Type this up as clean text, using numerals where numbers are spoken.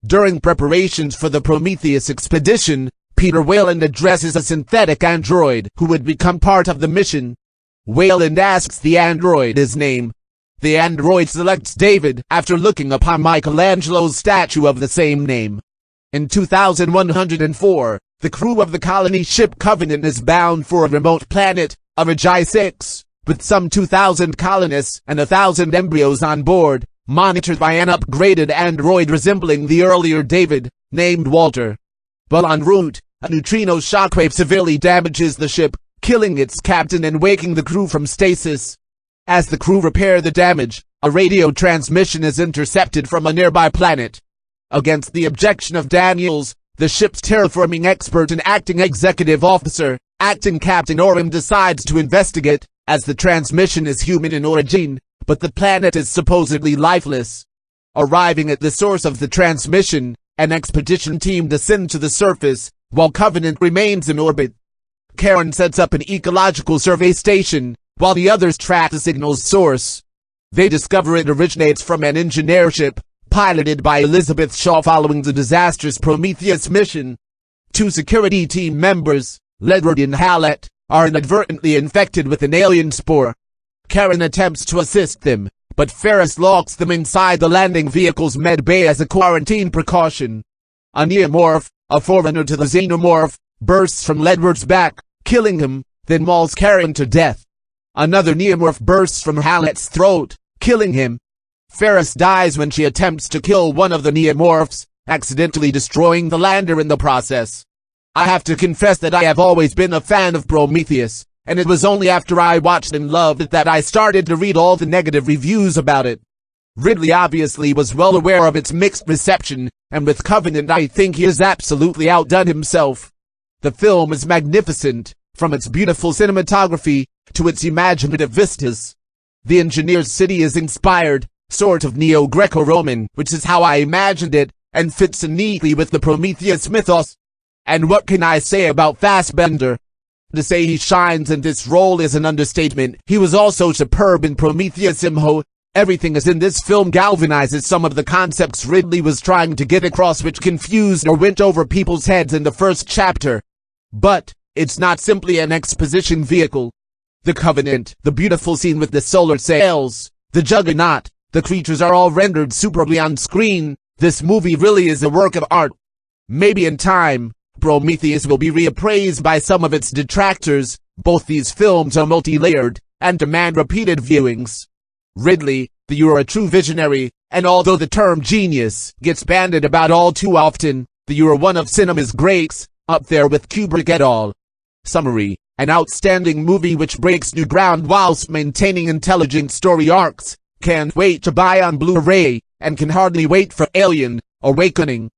During preparations for the Prometheus expedition, Peter Weyland addresses a synthetic android who would become part of the mission. Weyland asks the android his name. The android selects David after looking upon Michelangelo's statue of the same name. In 2104, the crew of the colony ship Covenant is bound for a remote planet, Aragi 6, with some 2,000 colonists and 1,000 embryos on board, monitored by an upgraded android resembling the earlier David, named Walter. But en route, a neutrino shockwave severely damages the ship, killing its captain and waking the crew from stasis. As the crew repair the damage, a radio transmission is intercepted from a nearby planet. Against the objection of Daniels, the ship's terraforming expert and acting executive officer, acting Captain Oram, decides to investigate, as the transmission is human in origin, but the planet is supposedly lifeless. Arriving at the source of the transmission, an expedition team descends to the surface, while Covenant remains in orbit. Karen sets up an ecological survey station, while the others track the signal's source. They discover it originates from an engineer ship, piloted by Elizabeth Shaw following the disastrous Prometheus mission. Two security team members, Ledward and Hallett, are inadvertently infected with an alien spore. Karen attempts to assist them, but Ferris locks them inside the landing vehicle's med bay as a quarantine precaution. A neomorph, a forerunner to the xenomorph, bursts from Ledward's back, killing him, then mauls Karen to death. Another neomorph bursts from Hallett's throat, killing him. Ferris dies when she attempts to kill one of the neomorphs, accidentally destroying the lander in the process. I have to confess that I have always been a fan of Prometheus, and it was only after I watched and loved it that I started to read all the negative reviews about it. Ridley obviously was well aware of its mixed reception, and with Covenant I think he has absolutely outdone himself. The film is magnificent, from its beautiful cinematography to its imaginative vistas. The engineer's city is inspired, sort of Neo-Greco-Roman, which is how I imagined it, and fits in neatly with the Prometheus mythos. And what can I say about Fassbender? To say he shines in this role is an understatement. He was also superb in Prometheus Imho. Everything is in this film galvanizes some of the concepts Ridley was trying to get across, which confused or went over people's heads in the first chapter. But it's not simply an exposition vehicle. The Covenant, the beautiful scene with the solar sails, the Juggernaut, the creatures are all rendered superbly on screen. This movie really is a work of art. Maybe in time, Prometheus will be reappraised by some of its detractors. Both these films are multi-layered and demand repeated viewings. Ridley, you are a true visionary, and although the term genius gets bandied about all too often, you are one of cinema's greats, up there with Kubrick et al. Summary: an outstanding movie which breaks new ground whilst maintaining intelligent story arcs. Can't wait to buy on Blu-ray, and can hardly wait for Alien: Awakening.